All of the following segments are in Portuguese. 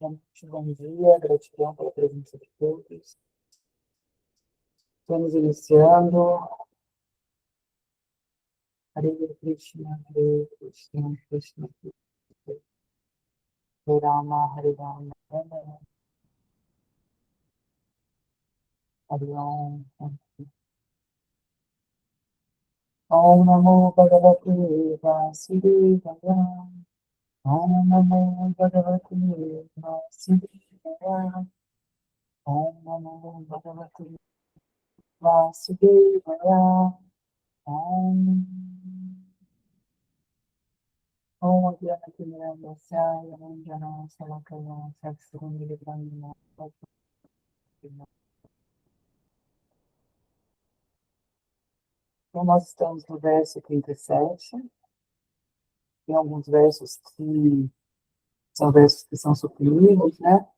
Muito bom dia, gratidão pela presença de todos. Estamos iniciando. Hare Krishna, Hare Krishna, Krishna Krishna, Hare Rama, Hare Rama, Rama Rama, Hare Om. Om Namo Bhagavate Vasudevaya. Om Namo Bhagavate Vasudevaya. Om Namo Bhagavate Vasudevaya. Om. Om Adhyana Mirandasya, Ranjana Salakaya, Satsuruni Librahima. Então, nós estamos no verso 37. Tem alguns versos que são versos que são suprimidos, né?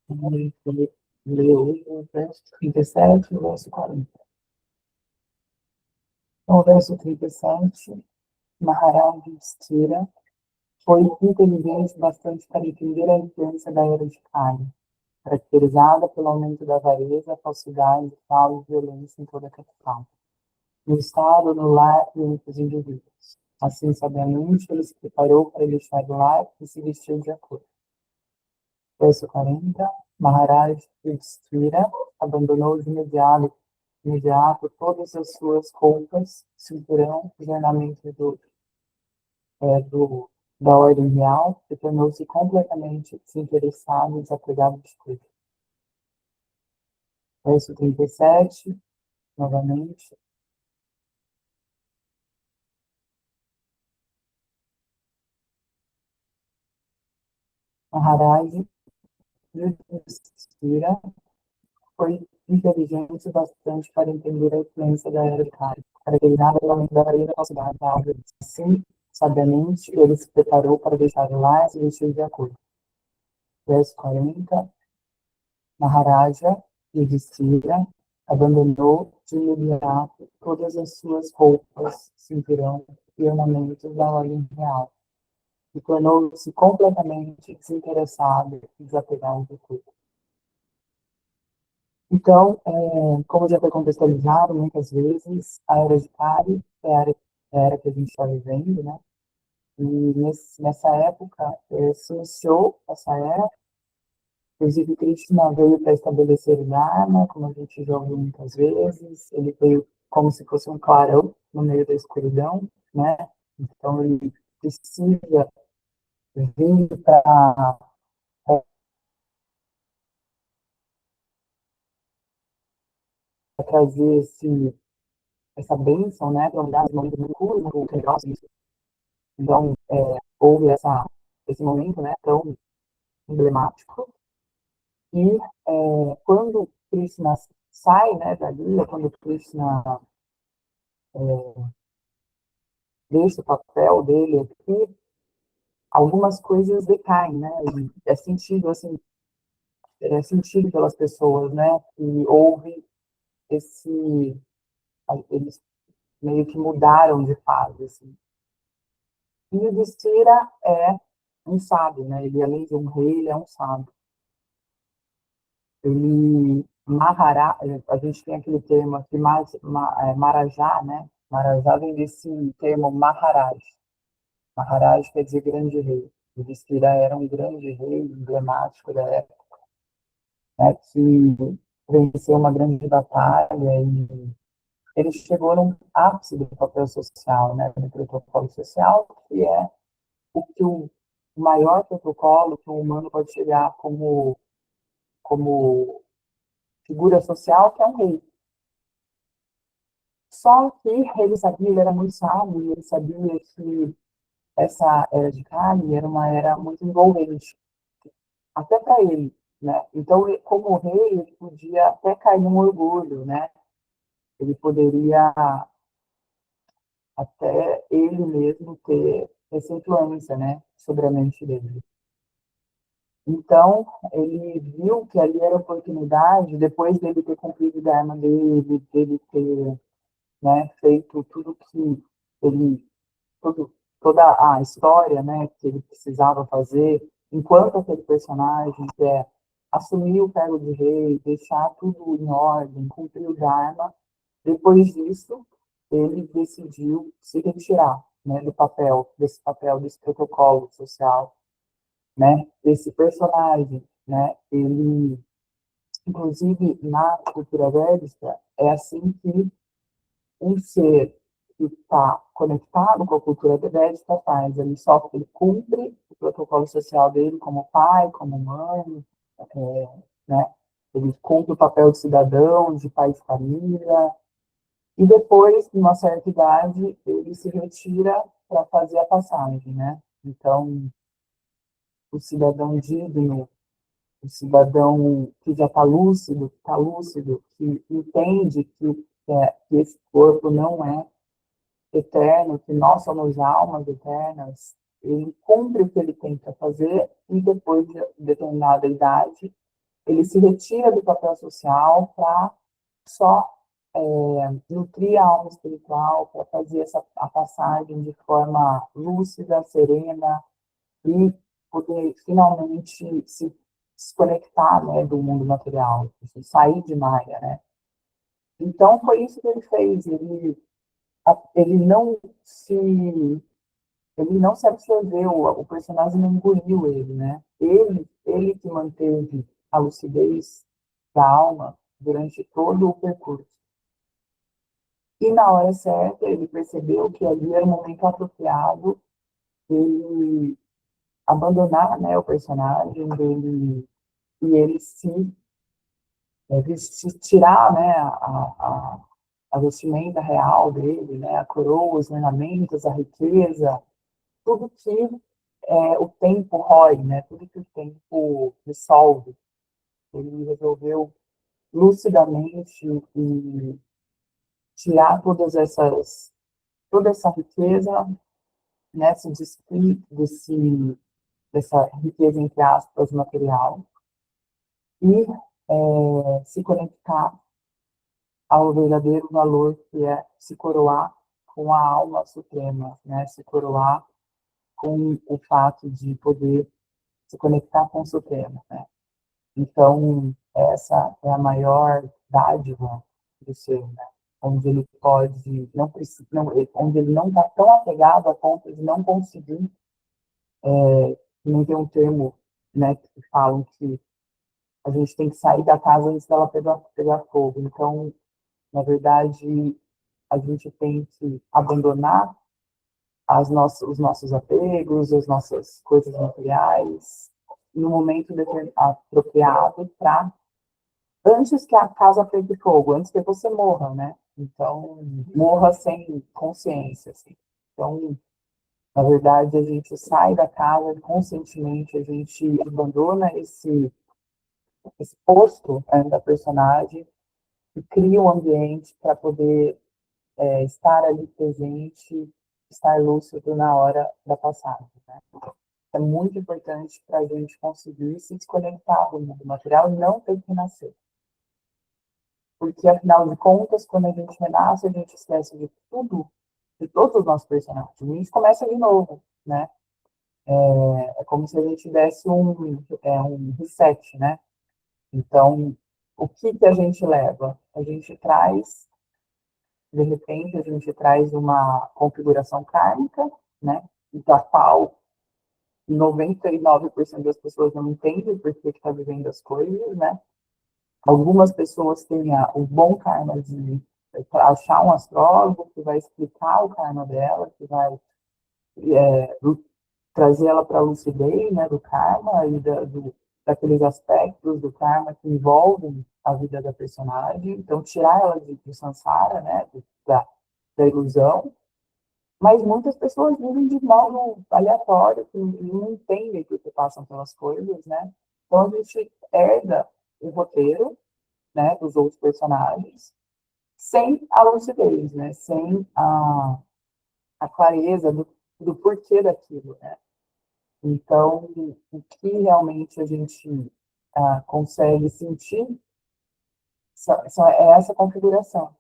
Vamos ler hoje o verso 37 e o verso 40. Então, o verso 37, Maharaj Yudhishthira foi inteligente bastante para entender a influência da era de Kali, caracterizada pelo aumento da avareza, falsidade, fraude e violência em toda a capital, no estado, no lar e entre os indivíduos. Assim, sabiamente, ele se preparou para deixar o lar e se vestir de acordo. Verso 40, Maharaj Yudhishthira abandonou de imediato todas as suas roupas, cinturão e ornamentos da ordem real e tornou-se completamente desinteressado e desapegado de tudo. Verso 37, novamente. Maharaj Yudhishthira foi inteligente bastante para entender a influência da era de Kali, caracterizada pelo aumento da avareza, falsidade, da árvore. Assim, sabiamente, ele se preparou para deixar o lar e se vestir de acordo. Verso 40, Maharaja Yudhishthira abandonou de imediato todas as suas roupas, cinturão e ornamentos da ordem real, e tornou-se completamente desinteressado e desapegado de tudo. Então, como já foi contextualizado muitas vezes, a era de Kali é a era que a gente está vivendo, né? E nessa época, se iniciou essa era. Inclusive, Krishna veio para estabelecer o Dharma, como a gente já ouviu muitas vezes. Ele veio como se fosse um clarão no meio da escuridão, né? Então, ele precisa vir para trazer essa bênção, né? Para mudar esse momento muito curto, muito negócio. Então, houve esse momento, né? Tão emblemático. E quando Krishna sai, né, dali, quando Krishna deixa o papel dele aqui, algumas coisas decaem, né? E é sentido, assim, é sentido pelas pessoas, né? E houve eles meio que mudaram de fase, assim. E o Yudhishthira é um sábio, né? Ele, além de um rei, ele é um sábio. Ele, a gente tem aquele termo aqui, Marajá, né? Marajá vem desse termo Maharaj. Maharaj quer dizer grande rei. Yudhishthira era um grande rei, emblemático da época, né, que venceu uma grande batalha e ele chegou no ápice do papel social, né, do protocolo social, que é o maior protocolo que um humano pode chegar como figura social, que é um rei. Só que ele sabia, ele era muito sábio, ele sabia que essa era de Kali era uma era muito envolvente, até para ele, né? Então, como rei, ele podia até cair num orgulho, né? Ele poderia até ele mesmo ter essa influência, né, sobre a mente dele. Então, ele viu que ali era a oportunidade, depois dele ter cumprido o dharma dele ter, né, feito tudo que ele, toda a história, né, que ele precisava fazer, enquanto aquele personagem quer assumir o cargo de rei, deixar tudo em ordem, cumprir o Dharma, depois disso, ele decidiu se retirar, né, desse papel, desse protocolo social, né, desse personagem, né, ele, inclusive, na cultura védica, é assim que um ser que está conectado com a cultura védica faz, ele cumpre o protocolo social dele como pai, como mãe, né, ele cumpre o papel de cidadão, de pai de família, e depois, de uma certa idade, ele se retira para fazer a passagem, né? Então, o cidadão digno, o cidadão que já está lúcido, que entende que esse corpo não é eterno, que nós somos almas eternas, ele cumpre o que ele tem para fazer e depois de determinada idade, ele se retira do papel social para só nutrir a alma espiritual, para fazer a passagem de forma lúcida, serena e poder finalmente se desconectar, né, do mundo material, sair de Maya, né? Então foi isso que ele fez. Ele não se ele não se absorveu, o personagem não engoliu ele, né? Ele que manteve a lucidez da alma durante todo o percurso. E na hora certa, ele percebeu que ali era o momento apropriado de abandonar, né, o personagem dele e ele se tirar, né, a vestimenta real dele, né, a coroa, os ornamentos, a riqueza, tudo que o tempo rói, né, tudo que o tempo dissolve. Ele resolveu lucidamente e tirar toda essa riqueza, né, se despir dessa riqueza, entre aspas, material, e se conectar ao verdadeiro valor que é se coroar com a alma suprema, né, se coroar com o fato de poder se conectar com o Supremo, né? Então, essa é a maior dádiva do ser, né? Onde ele pode, não precisa, não, onde ele não está tão apegado a ponto de não conseguir, não tem um termo, né, que falam que a gente tem que sair da casa antes dela pegar fogo. Então, na verdade, a gente tem que abandonar os nossos apegos, as nossas coisas materiais, no momento apropriado para antes que a casa pegue fogo, antes que você morra, né? Então, morra sem consciência, assim. Então, na verdade, a gente sai da casa conscientemente, a gente abandona esse posto, né, da personagem e cria um ambiente para poder estar ali presente, estar lúcido na hora da passagem, né? É muito importante para a gente conseguir se desconectar do mundo material e não ter que nascer. Porque, afinal de contas, quando a gente renasce, a gente esquece de tudo, de todos os nossos personagens. E a gente começa de novo, né? É como se a gente desse um reset, né? Então, o que a gente leva? A gente traz, de repente, a gente traz uma configuração kármica, né? Da qual 99% das pessoas não entendem por que está vivendo as coisas, né? Algumas pessoas têm o bom karma de achar um astrólogo que vai explicar o karma dela, que vai trazer ela para a lucidez, né, do karma e daqueles aspectos do karma que envolvem a vida da personagem. Então, tirar ela do samsara, né, da ilusão. Mas muitas pessoas vivem de modo aleatório, que não entendem por que passam pelas coisas, né? Então, a gente herda o roteiro, né, dos outros personagens, sem a lucidez, né, sem a clareza do porquê daquilo, né. Então, o que realmente a gente consegue sentir é essa configuração.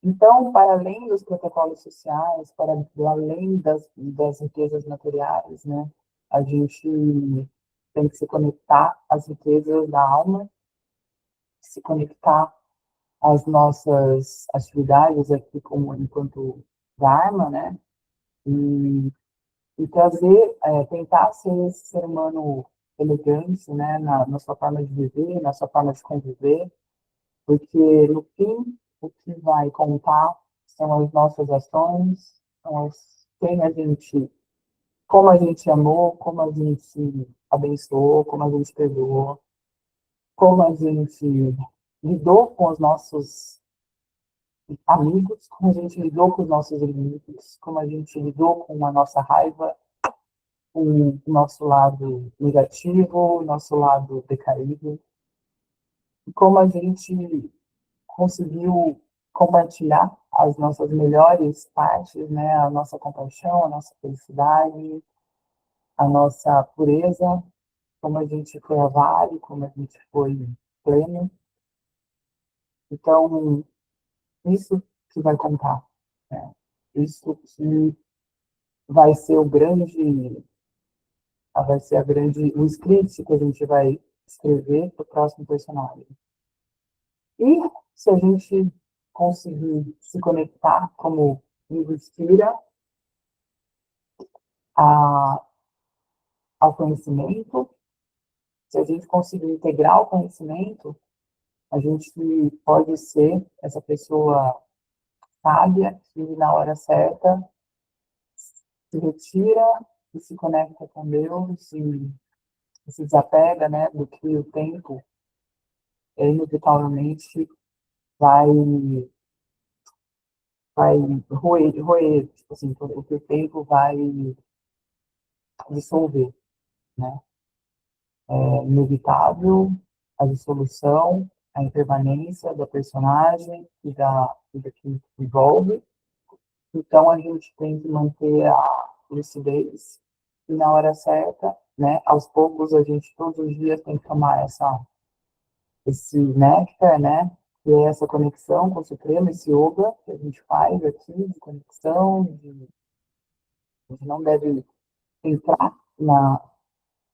Então, para além dos protocolos sociais, para além das riquezas materiais, né, a gente tem que se conectar às riquezas da alma, se conectar às nossas atividades aqui como enquanto Dharma, né? E trazer, tentar ser esse ser humano elegante, né? Na sua forma de viver, na sua forma de conviver, porque no fim o que vai contar são as nossas ações, são quem a gente, como a gente amou, como a gente abençoou, como a gente perdoou, como a gente lidou com os nossos amigos, como a gente lidou com os nossos inimigos, como a gente lidou com a nossa raiva, com o nosso lado negativo, o nosso lado decaído, e como a gente conseguiu compartilhar as nossas melhores partes, né? A nossa compaixão, a nossa felicidade, a nossa pureza, como a gente foi avaro, como a gente foi pleno. Então, isso que vai contar, né? Isso que vai ser o script que a gente vai escrever para o próximo personagem. E se a gente conseguir se conectar, como livro inspira, ao conhecimento, se a gente conseguir integrar o conhecimento, a gente pode ser essa pessoa sábia que na hora certa se retira e se conecta com Deus e se desapega, né, do que o tempo inevitavelmente vai roer, tipo assim, o que o tempo vai dissolver, né? É inevitável a dissolução, a impermanência da personagem e da que envolve. Então, a gente tem que manter a lucidez e na hora certa, né? Aos poucos, a gente todos os dias tem que tomar esse néctar, né? Que é essa conexão com o Supremo, esse yoga que a gente faz aqui, de conexão, a gente não deve entrar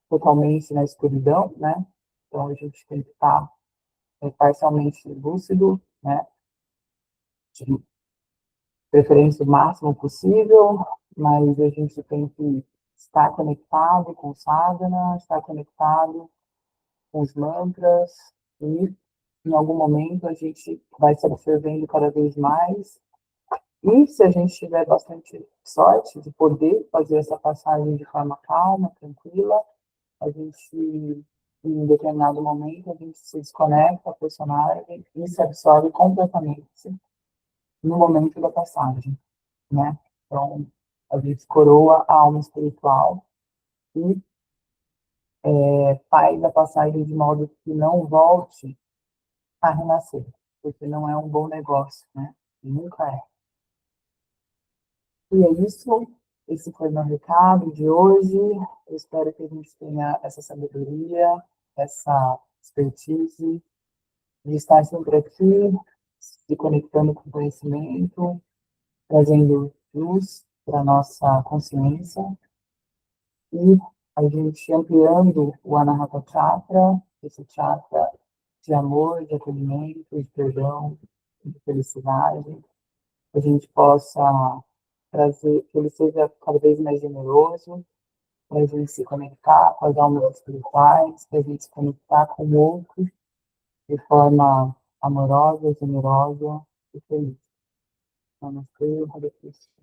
totalmente na escuridão, né? Então, a gente tem que estar parcialmente lúcido, né? De preferência o máximo possível, mas a gente tem que estar conectado com o sadhana, estar conectado com os mantras, e em algum momento a gente vai se absorvendo cada vez mais. E se a gente tiver bastante sorte de poder fazer essa passagem de forma calma, tranquila, a gente, em determinado momento, a gente se desconecta da personagem e se absorve completamente no momento da passagem, né? Então, a gente coroa a alma espiritual e faz a passagem de modo que não volte a renascer, porque não é um bom negócio, né? Nunca é. E é isso. Esse foi meu recado de hoje. Eu espero que a gente tenha essa sabedoria, essa expertise de estar sempre aqui, se conectando com o conhecimento, trazendo luz para a nossa consciência e a gente ampliando o Anahata Chakra, esse chakra de amor, de acolhimento, de perdão, de felicidade, que a gente possa trazer, que ele seja cada vez mais generoso, para a gente se conectar com as almas espirituais, para a gente se conectar com o outro de forma amorosa, generosa e feliz. Namastê, Hare Krishna.